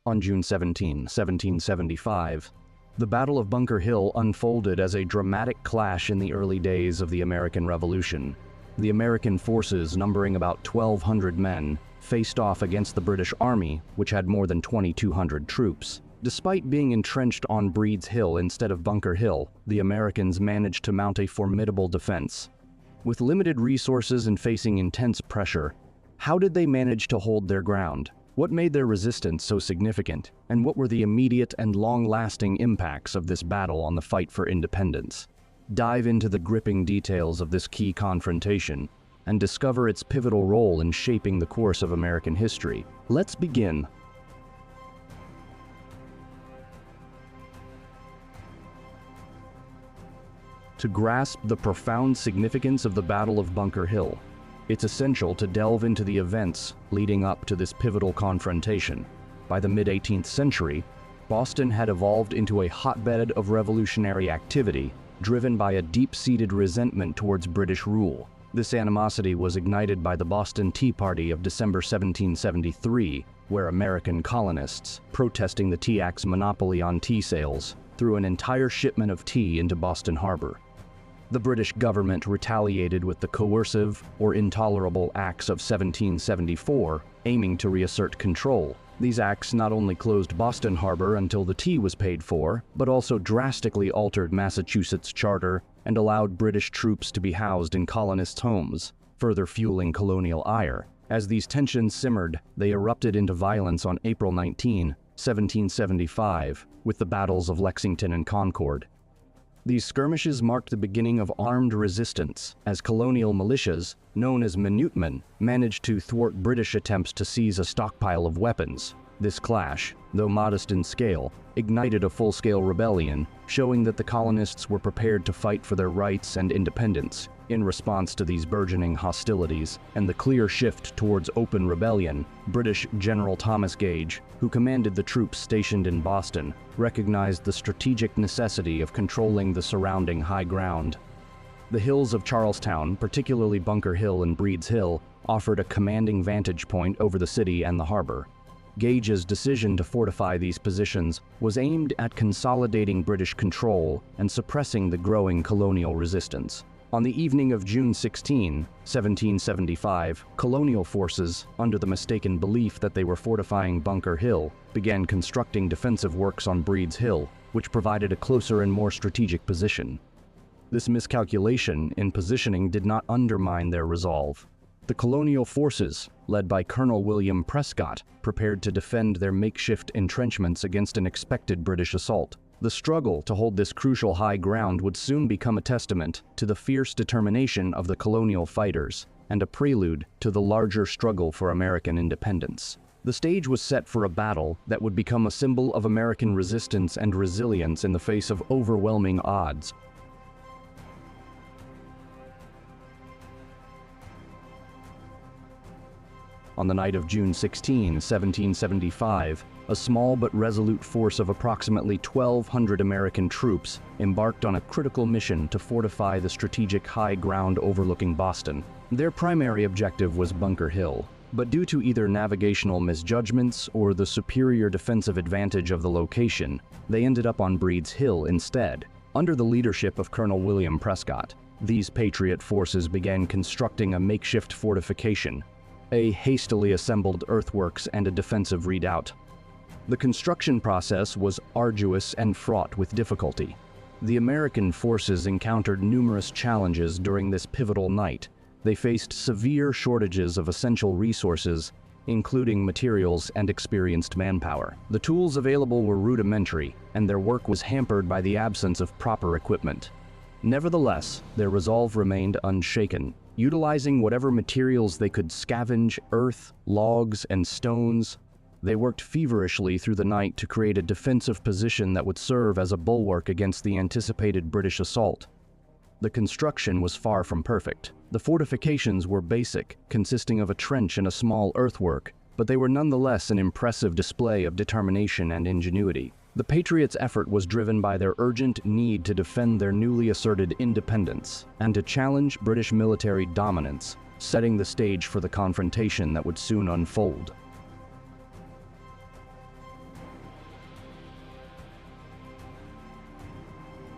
On June 17, 1775, the Battle of Bunker Hill unfolded as a dramatic clash in the early days of the American Revolution. The American forces, numbering about 1,200 men, faced off against the British Army, which had more than 2,200 troops. Despite being entrenched on Breed's Hill instead of Bunker Hill, the Americans managed to mount a formidable defense. With limited resources and facing intense pressure, how did they manage to hold their ground? What made their resistance so significant, and what were the immediate and long-lasting impacts of this battle on the fight for independence? Dive into the gripping details of this key confrontation and discover its pivotal role in shaping the course of American history. Let's begin. To grasp the profound significance of the Battle of Bunker Hill, it's essential to delve into the events leading up to this pivotal confrontation. By the mid-18th century, Boston had evolved into a hotbed of revolutionary activity, driven by a deep-seated resentment towards British rule. This animosity was ignited by the Boston Tea Party of December 1773, where American colonists, protesting the Tea Act's monopoly on tea sales, threw an entire shipment of tea into Boston Harbor. The British government retaliated with the Coercive or Intolerable Acts of 1774, aiming to reassert control. These acts not only closed Boston Harbor until the tea was paid for, but also drastically altered Massachusetts' charter and allowed British troops to be housed in colonists' homes, further fueling colonial ire. As these tensions simmered, they erupted into violence on April 19, 1775, with the battles of Lexington and Concord. These skirmishes marked the beginning of armed resistance, as colonial militias, known as minutemen, managed to thwart British attempts to seize a stockpile of weapons. This clash, though modest in scale, ignited a full-scale rebellion, showing that the colonists were prepared to fight for their rights and independence. In response to these burgeoning hostilities and the clear shift towards open rebellion, British General Thomas Gage, who commanded the troops stationed in Boston, recognized the strategic necessity of controlling the surrounding high ground. The hills of Charlestown, particularly Bunker Hill and Breed's Hill, offered a commanding vantage point over the city and the harbor. Gage's decision to fortify these positions was aimed at consolidating British control and suppressing the growing colonial resistance. On the evening of June 16, 1775, colonial forces, under the mistaken belief that they were fortifying Bunker Hill, began constructing defensive works on Breed's Hill, which provided a closer and more strategic position. This miscalculation in positioning did not undermine their resolve. The colonial forces, led by Colonel William Prescott, prepared to defend their makeshift entrenchments against an expected British assault. The struggle to hold this crucial high ground would soon become a testament to the fierce determination of the colonial fighters and a prelude to the larger struggle for American independence. The stage was set for a battle that would become a symbol of American resistance and resilience in the face of overwhelming odds. On the night of June 16, 1775, a small but resolute force of approximately 1,200 American troops embarked on a critical mission to fortify the strategic high ground overlooking Boston. Their primary objective was Bunker Hill, but due to either navigational misjudgments or the superior defensive advantage of the location, they ended up on Breed's Hill instead. Under the leadership of Colonel William Prescott, these Patriot forces began constructing a makeshift fortification, a hastily assembled earthworks and a defensive redoubt. The construction process was arduous and fraught with difficulty. The American forces encountered numerous challenges during this pivotal night. They faced severe shortages of essential resources, including materials and experienced manpower. The tools available were rudimentary, and their work was hampered by the absence of proper equipment. Nevertheless, their resolve remained unshaken. Utilizing whatever materials they could scavenge, earth, logs, and stones, they worked feverishly through the night to create a defensive position that would serve as a bulwark against the anticipated British assault. The construction was far from perfect. The fortifications were basic, consisting of a trench and a small earthwork, but they were nonetheless an impressive display of determination and ingenuity. The Patriots' effort was driven by their urgent need to defend their newly asserted independence and to challenge British military dominance, setting the stage for the confrontation that would soon unfold.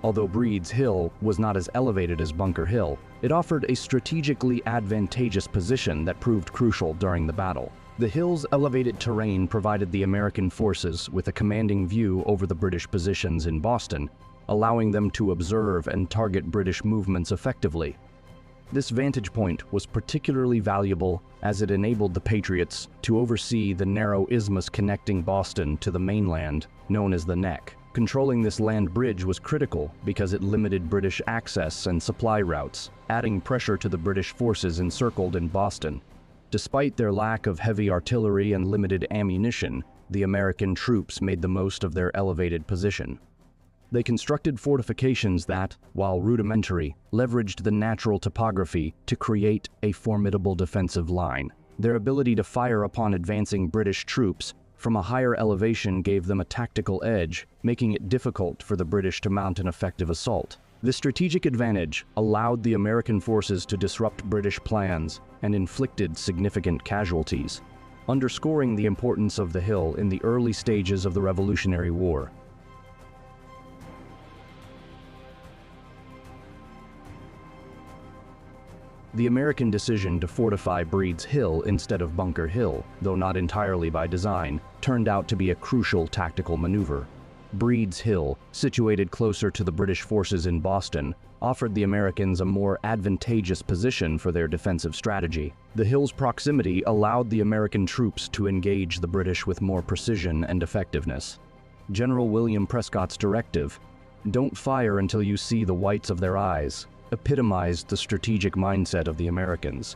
Although Breed's Hill was not as elevated as Bunker Hill, it offered a strategically advantageous position that proved crucial during the battle. The hill's elevated terrain provided the American forces with a commanding view over the British positions in Boston, allowing them to observe and target British movements effectively. This vantage point was particularly valuable as it enabled the Patriots to oversee the narrow isthmus connecting Boston to the mainland, known as the Neck. Controlling this land bridge was critical because it limited British access and supply routes, adding pressure to the British forces encircled in Boston. Despite their lack of heavy artillery and limited ammunition, the American troops made the most of their elevated position. They constructed fortifications that, while rudimentary, leveraged the natural topography to create a formidable defensive line. Their ability to fire upon advancing British troops from a higher elevation gave them a tactical edge, making it difficult for the British to mount an effective assault. This strategic advantage allowed the American forces to disrupt British plans and inflicted significant casualties, underscoring the importance of the hill in the early stages of the Revolutionary War. The American decision to fortify Breed's Hill instead of Bunker Hill, though not entirely by design, turned out to be a crucial tactical maneuver. Breed's Hill, situated closer to the British forces in Boston, offered the Americans a more advantageous position for their defensive strategy. The hill's proximity allowed the American troops to engage the British with more precision and effectiveness. General William Prescott's directive, "Don't fire until you see the whites of their eyes," epitomized the strategic mindset of the Americans.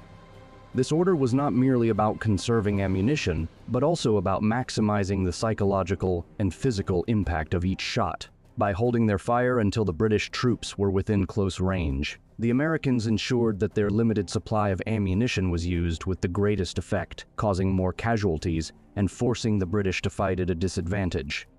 This order was not merely about conserving ammunition, but also about maximizing the psychological and physical impact of each shot. By holding their fire until the British troops were within close range, the Americans ensured that their limited supply of ammunition was used with the greatest effect, causing more casualties and forcing the British to fight at a disadvantage.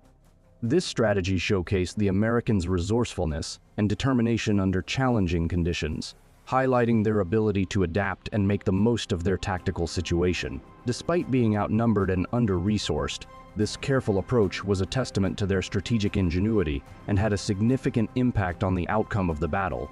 This strategy showcased the Americans' resourcefulness and determination under challenging conditions, highlighting their ability to adapt and make the most of their tactical situation. Despite being outnumbered and under-resourced, this careful approach was a testament to their strategic ingenuity and had a significant impact on the outcome of the battle.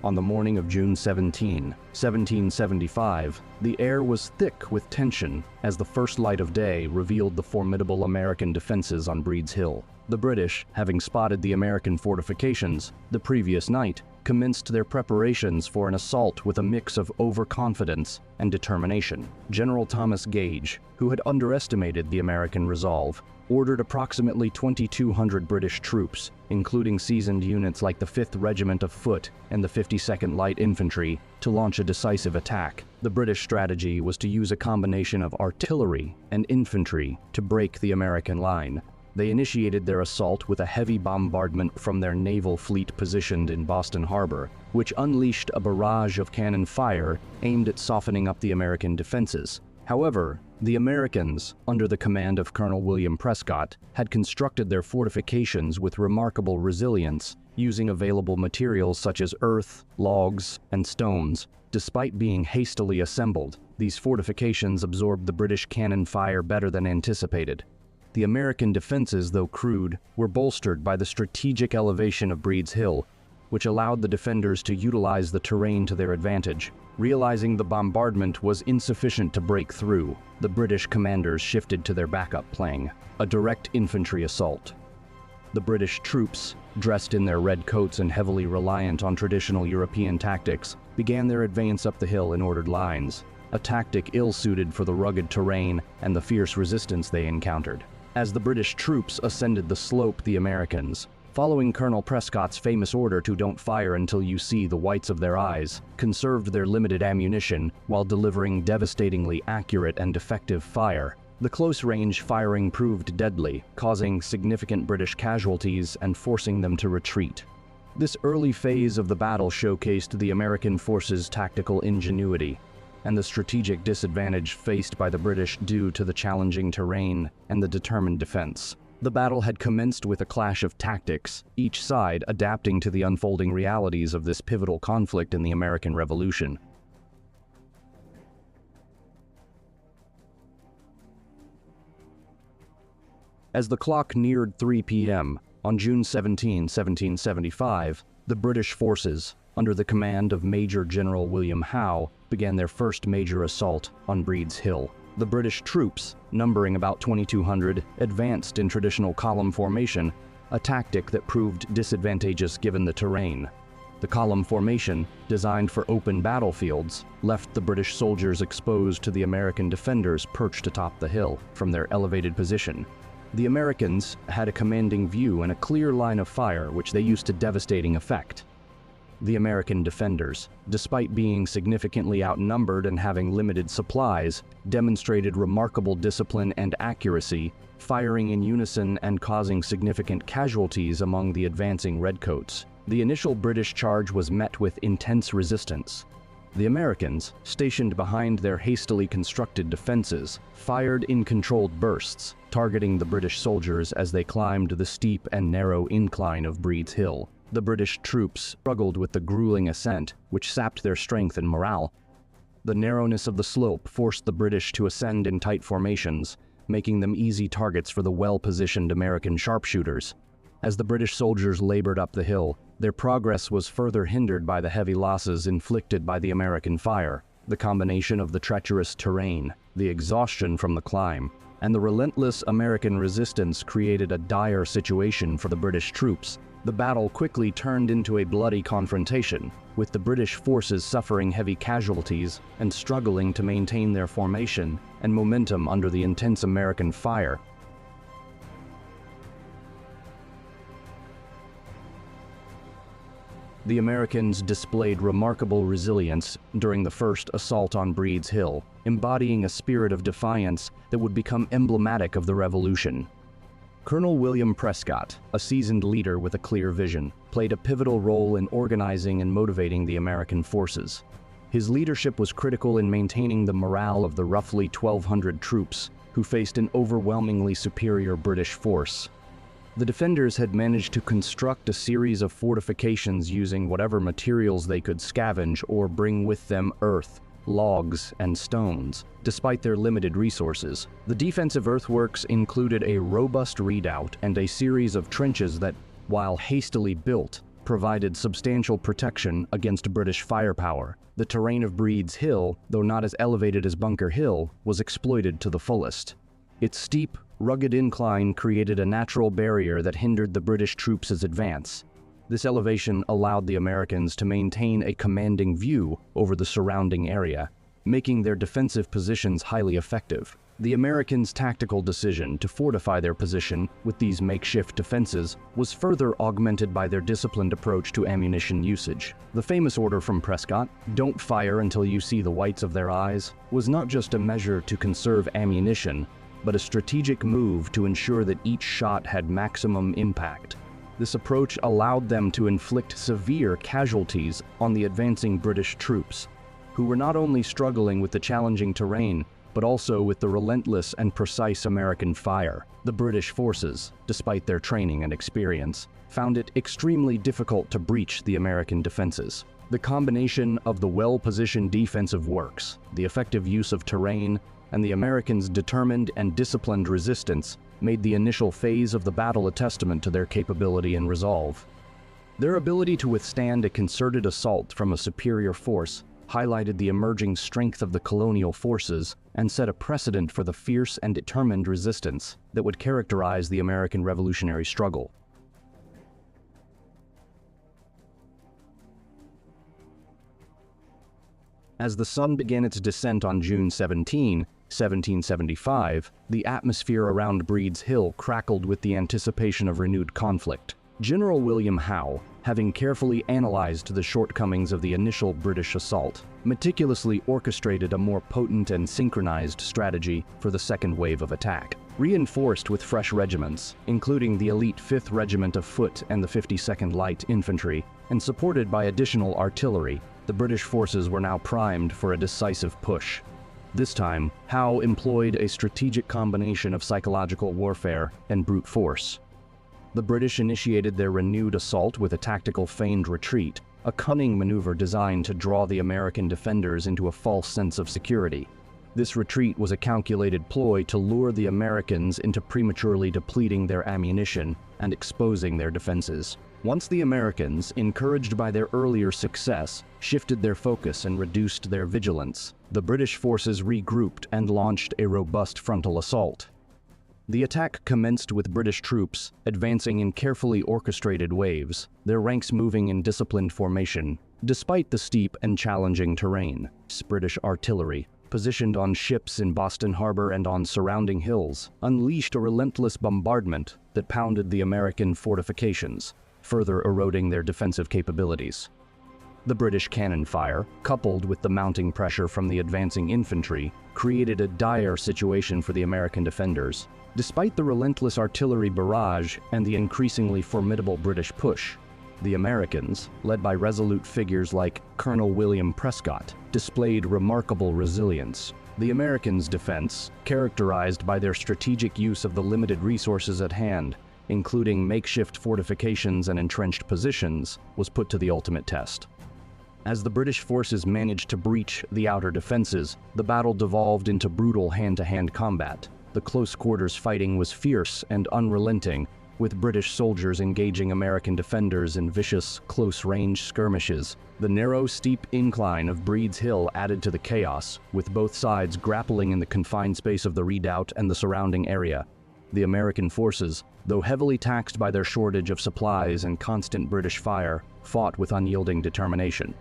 On the morning of June 17, 1775, the air was thick with tension as the first light of day revealed the formidable American defenses on Breed's Hill. The British, having spotted the American fortifications the previous night, commenced their preparations for an assault with a mix of overconfidence and determination. General Thomas Gage, who had underestimated the American resolve, ordered approximately 2,200 British troops, including seasoned units like the 5th Regiment of Foot and the 52nd Light Infantry, to launch a decisive attack. The British strategy was to use a combination of artillery and infantry to break the American line. They initiated their assault with a heavy bombardment from their naval fleet positioned in Boston Harbor, which unleashed a barrage of cannon fire aimed at softening up the American defenses. However, the Americans, under the command of Colonel William Prescott, had constructed their fortifications with remarkable resilience, using available materials such as earth, logs, and stones. Despite being hastily assembled, these fortifications absorbed the British cannon fire better than anticipated. The American defenses, though crude, were bolstered by the strategic elevation of Breed's Hill, which allowed the defenders to utilize the terrain to their advantage. Realizing the bombardment was insufficient to break through, the British commanders shifted to their backup plan, a direct infantry assault. The British troops, dressed in their red coats and heavily reliant on traditional European tactics, began their advance up the hill in ordered lines, a tactic ill-suited for the rugged terrain and the fierce resistance they encountered. As the British troops ascended the slope, the Americans, following Colonel Prescott's famous order to "don't fire until you see the whites of their eyes," conserved their limited ammunition while delivering devastatingly accurate and effective fire. The close-range firing proved deadly, causing significant British casualties and forcing them to retreat. This early phase of the battle showcased the American forces' tactical ingenuity and the strategic disadvantage faced by the British due to the challenging terrain and the determined defense. The battle had commenced with a clash of tactics, each side adapting to the unfolding realities of this pivotal conflict in the American Revolution. As the clock neared 3 p.m. on June 17, 1775, the British forces, under the command of Major General William Howe, began their first major assault on Breed's Hill. The British troops, numbering about 2,200, advanced in traditional column formation, a tactic that proved disadvantageous given the terrain. The column formation, designed for open battlefields, left the British soldiers exposed to the American defenders perched atop the hill from their elevated position. The Americans had a commanding view and a clear line of fire which they used to devastating effect. The American defenders, despite being significantly outnumbered and having limited supplies, demonstrated remarkable discipline and accuracy, firing in unison and causing significant casualties among the advancing redcoats. The initial British charge was met with intense resistance. The Americans, stationed behind their hastily constructed defenses, fired in controlled bursts, targeting the British soldiers as they climbed the steep and narrow incline of Breed's Hill. The British troops struggled with the grueling ascent, which sapped their strength and morale. The narrowness of the slope forced the British to ascend in tight formations, making them easy targets for the well-positioned American sharpshooters. As the British soldiers labored up the hill, their progress was further hindered by the heavy losses inflicted by the American fire. The combination of the treacherous terrain, the exhaustion from the climb, and the relentless American resistance created a dire situation for the British troops. The battle quickly turned into a bloody confrontation, with the British forces suffering heavy casualties and struggling to maintain their formation and momentum under the intense American fire. The Americans displayed remarkable resilience during the first assault on Breed's Hill, embodying a spirit of defiance that would become emblematic of the Revolution. Colonel William Prescott, a seasoned leader with a clear vision, played a pivotal role in organizing and motivating the American forces. His leadership was critical in maintaining the morale of the roughly 1,200 troops who faced an overwhelmingly superior British force. The defenders had managed to construct a series of fortifications using whatever materials they could scavenge or bring with them: earth, logs, and stones. Despite their limited resources, the defensive earthworks included a robust redoubt and a series of trenches that, while hastily built, provided substantial protection against British firepower. The terrain of Breed's Hill, though not as elevated as Bunker Hill, was exploited to the fullest. Its steep, rugged incline created a natural barrier that hindered the British troops' advance. This elevation allowed the Americans to maintain a commanding view over the surrounding area, making their defensive positions highly effective. The Americans' tactical decision to fortify their position with these makeshift defenses was further augmented by their disciplined approach to ammunition usage. The famous order from Prescott, "Don't fire until you see the whites of their eyes," was not just a measure to conserve ammunition, but a strategic move to ensure that each shot had maximum impact. This approach allowed them to inflict severe casualties on the advancing British troops, who were not only struggling with the challenging terrain, but also with the relentless and precise American fire. The British forces, despite their training and experience, found it extremely difficult to breach the American defenses. The combination of the well-positioned defensive works, the effective use of terrain, and the Americans' determined and disciplined resistance made the initial phase of the battle a testament to their capability and resolve. Their ability to withstand a concerted assault from a superior force highlighted the emerging strength of the colonial forces and set a precedent for the fierce and determined resistance that would characterize the American Revolutionary struggle. As the sun began its descent on June 17, 1775, the atmosphere around Breed's Hill crackled with the anticipation of renewed conflict. General William Howe, having carefully analyzed the shortcomings of the initial British assault, meticulously orchestrated a more potent and synchronized strategy for the second wave of attack. Reinforced with fresh regiments, including the elite 5th Regiment of Foot and the 52nd Light Infantry, and supported by additional artillery, the British forces were now primed for a decisive push. This time, Howe employed a strategic combination of psychological warfare and brute force. The British initiated their renewed assault with a tactical feigned retreat, a cunning maneuver designed to draw the American defenders into a false sense of security. This retreat was a calculated ploy to lure the Americans into prematurely depleting their ammunition and exposing their defenses. Once the Americans, encouraged by their earlier success, shifted their focus and reduced their vigilance, the British forces regrouped and launched a robust frontal assault. The attack commenced with British troops advancing in carefully orchestrated waves, their ranks moving in disciplined formation. Despite the steep and challenging terrain, British artillery, positioned on ships in Boston Harbor and on surrounding hills, unleashed a relentless bombardment that pounded the American fortifications, further eroding their defensive capabilities. The British cannon fire, coupled with the mounting pressure from the advancing infantry, created a dire situation for the American defenders. Despite the relentless artillery barrage and the increasingly formidable British push, the Americans, led by resolute figures like Colonel William Prescott, displayed remarkable resilience. The Americans' defense, characterized by their strategic use of the limited resources at hand, including makeshift fortifications and entrenched positions, was put to the ultimate test. As the British forces managed to breach the outer defenses, the battle devolved into brutal hand-to-hand combat. The close-quarters fighting was fierce and unrelenting, with British soldiers engaging American defenders in vicious, close-range skirmishes. The narrow, steep incline of Breed's Hill added to the chaos, with both sides grappling in the confined space of the redoubt and the surrounding area. The American forces, though heavily taxed by their shortage of supplies and constant British fire, fought with unyielding determination.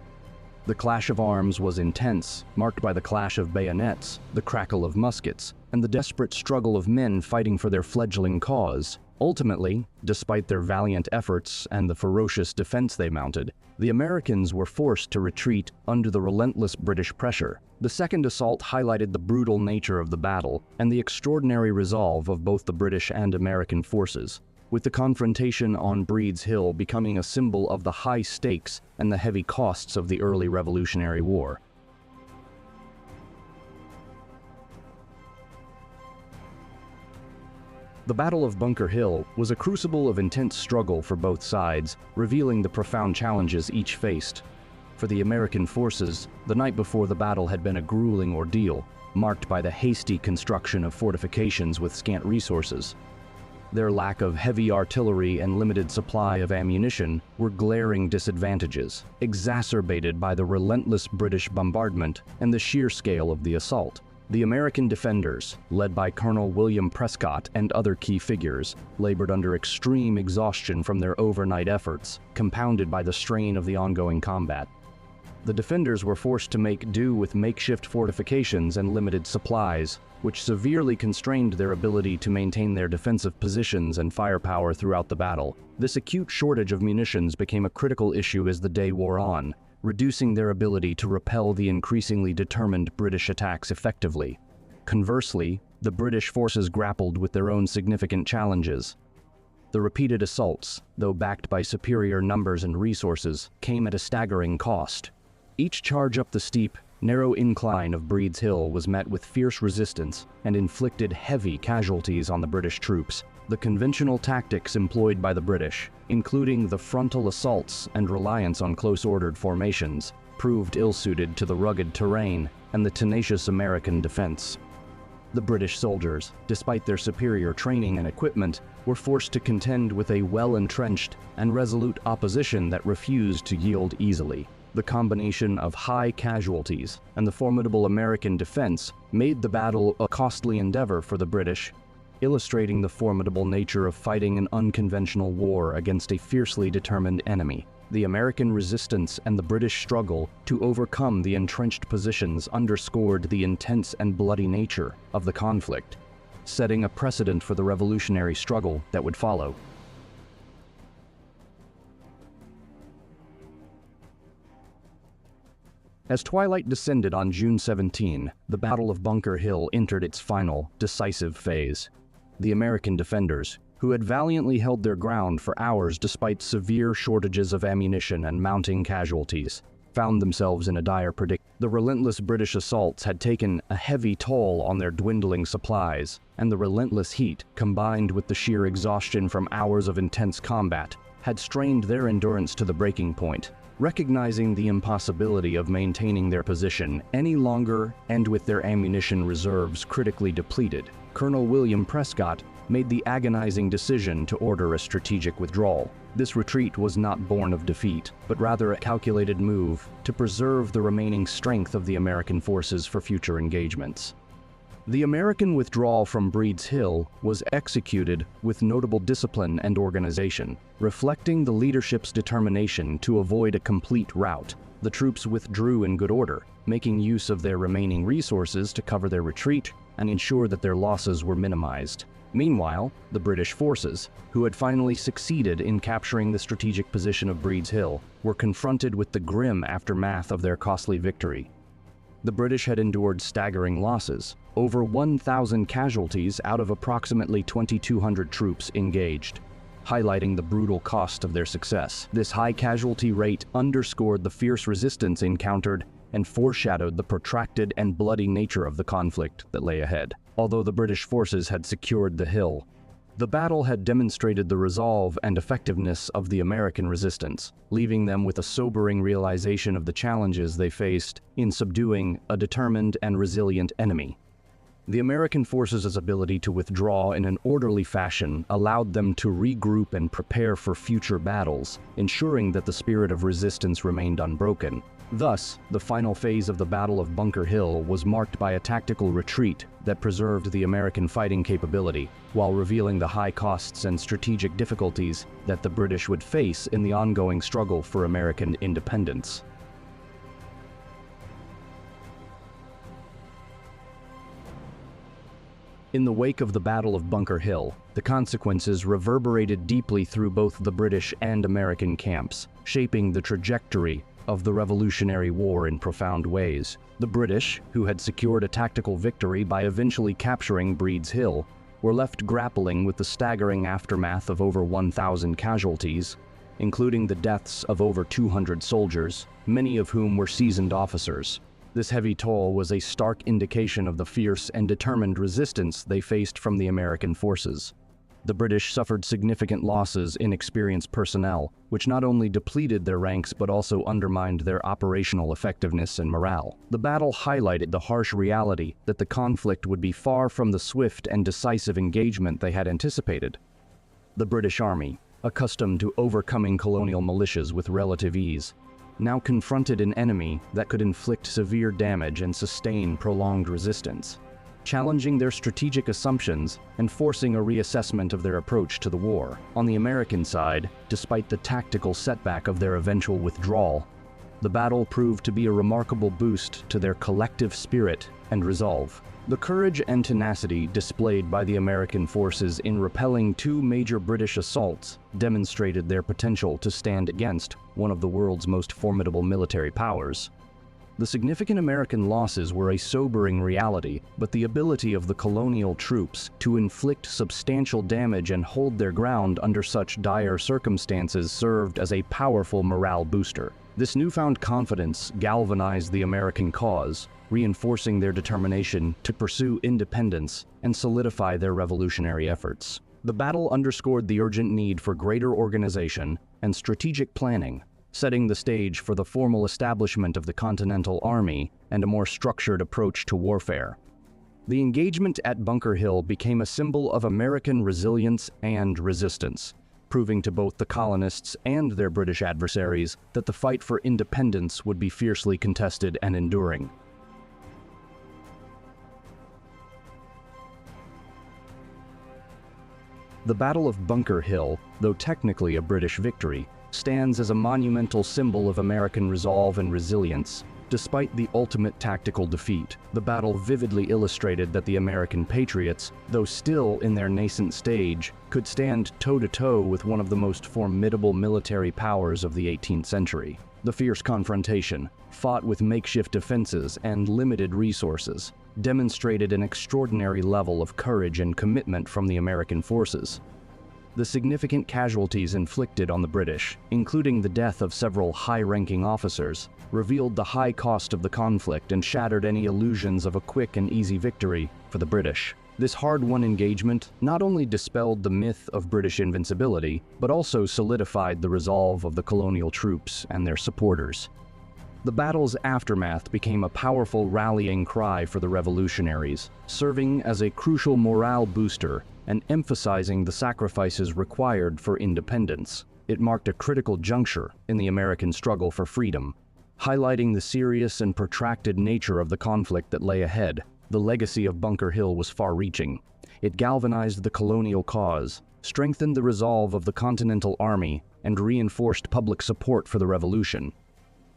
The clash of arms was intense, marked by the clash of bayonets, the crackle of muskets, and the desperate struggle of men fighting for their fledgling cause. Ultimately, despite their valiant efforts and the ferocious defense they mounted, the Americans were forced to retreat under the relentless British pressure. The second assault highlighted the brutal nature of the battle and the extraordinary resolve of both the British and American forces, with the confrontation on Breed's Hill becoming a symbol of the high stakes and the heavy costs of the early Revolutionary War. The Battle of Bunker Hill was a crucible of intense struggle for both sides, revealing the profound challenges each faced. For the American forces, the night before the battle had been a grueling ordeal, marked by the hasty construction of fortifications with scant resources. Their lack of heavy artillery and limited supply of ammunition were glaring disadvantages, exacerbated by the relentless British bombardment and the sheer scale of the assault. The American defenders, led by Colonel William Prescott and other key figures, labored under extreme exhaustion from their overnight efforts, compounded by the strain of the ongoing combat. The defenders were forced to make do with makeshift fortifications and limited supplies, which severely constrained their ability to maintain their defensive positions and firepower throughout the battle. This acute shortage of munitions became a critical issue as the day wore on, reducing their ability to repel the increasingly determined British attacks effectively. Conversely, the British forces grappled with their own significant challenges. The repeated assaults, though backed by superior numbers and resources, came at a staggering cost. Each charge up the steep, narrow incline of Breed's Hill was met with fierce resistance and inflicted heavy casualties on the British troops. The conventional tactics employed by the British, including the frontal assaults and reliance on close-ordered formations, proved ill-suited to the rugged terrain and the tenacious American defense. The British soldiers, despite their superior training and equipment, were forced to contend with a well-entrenched and resolute opposition that refused to yield easily. The combination of high casualties and the formidable American defense made the battle a costly endeavor for the British, illustrating the formidable nature of fighting an unconventional war against a fiercely determined enemy. The American resistance and the British struggle to overcome the entrenched positions underscored the intense and bloody nature of the conflict, setting a precedent for the revolutionary struggle that would follow. As twilight descended on June 17, the Battle of Bunker Hill entered its final, decisive phase. The American defenders, who had valiantly held their ground for hours despite severe shortages of ammunition and mounting casualties, found themselves in a dire predicament. The relentless British assaults had taken a heavy toll on their dwindling supplies, and the relentless heat, combined with the sheer exhaustion from hours of intense combat, had strained their endurance to the breaking point. Recognizing the impossibility of maintaining their position any longer and with their ammunition reserves critically depleted, Colonel William Prescott made the agonizing decision to order a strategic withdrawal. This retreat was not born of defeat, but rather a calculated move to preserve the remaining strength of the American forces for future engagements. The American withdrawal from Breed's Hill was executed with notable discipline and organization, reflecting the leadership's determination to avoid a complete rout. The troops withdrew in good order, making use of their remaining resources to cover their retreat and ensure that their losses were minimized. Meanwhile, the British forces, who had finally succeeded in capturing the strategic position of Breed's Hill, were confronted with the grim aftermath of their costly victory. The British had endured staggering losses, over 1,000 casualties out of approximately 2,200 troops engaged, highlighting the brutal cost of their success. This high casualty rate underscored the fierce resistance encountered and foreshadowed the protracted and bloody nature of the conflict that lay ahead. Although the British forces had secured the hill, the battle had demonstrated the resolve and effectiveness of the American resistance, leaving them with a sobering realization of the challenges they faced in subduing a determined and resilient enemy. The American forces' ability to withdraw in an orderly fashion allowed them to regroup and prepare for future battles, ensuring that the spirit of resistance remained unbroken. Thus, the final phase of the Battle of Bunker Hill was marked by a tactical retreat that preserved the American fighting capability, while revealing the high costs and strategic difficulties that the British would face in the ongoing struggle for American independence. In the wake of the Battle of Bunker Hill, the consequences reverberated deeply through both the British and American camps, shaping the trajectory of the Revolutionary War in profound ways. The British, who had secured a tactical victory by eventually capturing Breed's Hill, were left grappling with the staggering aftermath of over 1,000 casualties, including the deaths of over 200 soldiers, many of whom were seasoned officers. This heavy toll was a stark indication of the fierce and determined resistance they faced from the American forces. The British suffered significant losses in experienced personnel, which not only depleted their ranks but also undermined their operational effectiveness and morale. The battle highlighted the harsh reality that the conflict would be far from the swift and decisive engagement they had anticipated. The British Army, accustomed to overcoming colonial militias with relative ease, now confronted an enemy that could inflict severe damage and sustain prolonged resistance, challenging their strategic assumptions and forcing a reassessment of their approach to the war. On the American side, despite the tactical setback of their eventual withdrawal, the battle proved to be a remarkable boost to their collective spirit and resolve. The courage and tenacity displayed by the American forces in repelling two major British assaults demonstrated their potential to stand against one of the world's most formidable military powers. The significant American losses were a sobering reality, but the ability of the colonial troops to inflict substantial damage and hold their ground under such dire circumstances served as a powerful morale booster. This newfound confidence galvanized the American cause, reinforcing their determination to pursue independence and solidify their revolutionary efforts. The battle underscored the urgent need for greater organization and strategic planning, setting the stage for the formal establishment of the Continental Army and a more structured approach to warfare. The engagement at Bunker Hill became a symbol of American resilience and resistance, proving to both the colonists and their British adversaries that the fight for independence would be fiercely contested and enduring. The Battle of Bunker Hill, though technically a British victory, stands as a monumental symbol of American resolve and resilience. Despite the ultimate tactical defeat, the battle vividly illustrated that the American patriots, though still in their nascent stage, could stand toe-to-toe with one of the most formidable military powers of the 18th century. The fierce confrontation, fought with makeshift defenses and limited resources, demonstrated an extraordinary level of courage and commitment from the American forces. The significant casualties inflicted on the British, including the death of several high-ranking officers, revealed the high cost of the conflict and shattered any illusions of a quick and easy victory for the British. This hard-won engagement not only dispelled the myth of British invincibility, but also solidified the resolve of the colonial troops and their supporters. The battle's aftermath became a powerful rallying cry for the revolutionaries, serving as a crucial morale booster and emphasizing the sacrifices required for independence. It marked a critical juncture in the American struggle for freedom, highlighting the serious and protracted nature of the conflict that lay ahead. The legacy of Bunker Hill was far-reaching. It galvanized the colonial cause, strengthened the resolve of the Continental Army, and reinforced public support for the revolution.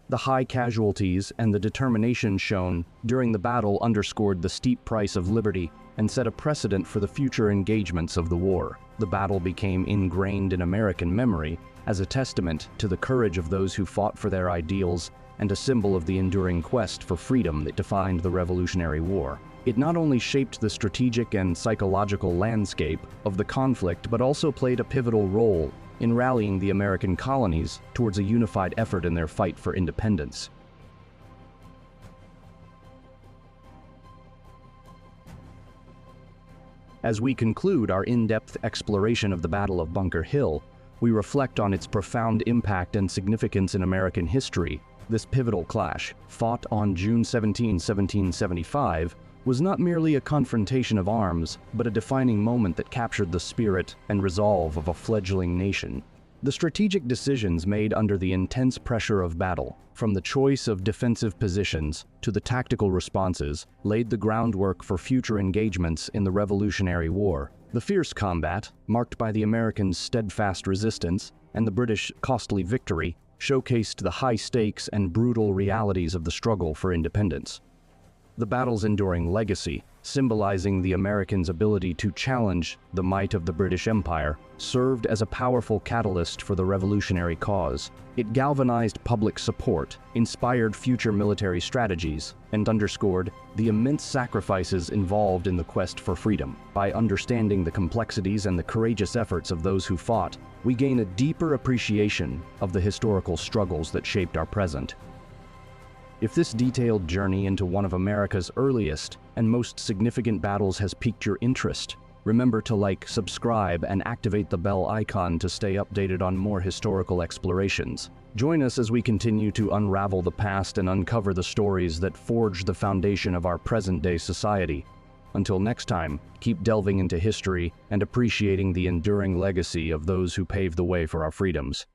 The high casualties and the determination shown during the battle underscored the steep price of liberty and set a precedent for the future engagements of the war. The battle became ingrained in American memory as a testament to the courage of those who fought for their ideals and a symbol of the enduring quest for freedom that defined the Revolutionary War. It not only shaped the strategic and psychological landscape of the conflict, but also played a pivotal role in rallying the American colonies towards a unified effort in their fight for independence. As we conclude our in-depth exploration of the Battle of Bunker Hill, we reflect on its profound impact and significance in American history. This pivotal clash, fought on June 17, 1775, was not merely a confrontation of arms, but a defining moment that captured the spirit and resolve of a fledgling nation. The strategic decisions made under the intense pressure of battle, from the choice of defensive positions to the tactical responses, laid the groundwork for future engagements in the Revolutionary War. The fierce combat, marked by the Americans' steadfast resistance and the British costly victory, showcased the high stakes and brutal realities of the struggle for independence. The battle's enduring legacy, symbolizing the Americans' ability to challenge the might of the British Empire, served as a powerful catalyst for the revolutionary cause. It galvanized public support, inspired future military strategies, and underscored the immense sacrifices involved in the quest for freedom. By understanding the complexities and the courageous efforts of those who fought, we gain a deeper appreciation of the historical struggles that shaped our present. If this detailed journey into one of America's earliest and most significant battles has piqued your interest, remember to like, subscribe, and activate the bell icon to stay updated on more historical explorations. Join us as we continue to unravel the past and uncover the stories that forge the foundation of our present-day society. Until next time, keep delving into history and appreciating the enduring legacy of those who paved the way for our freedoms.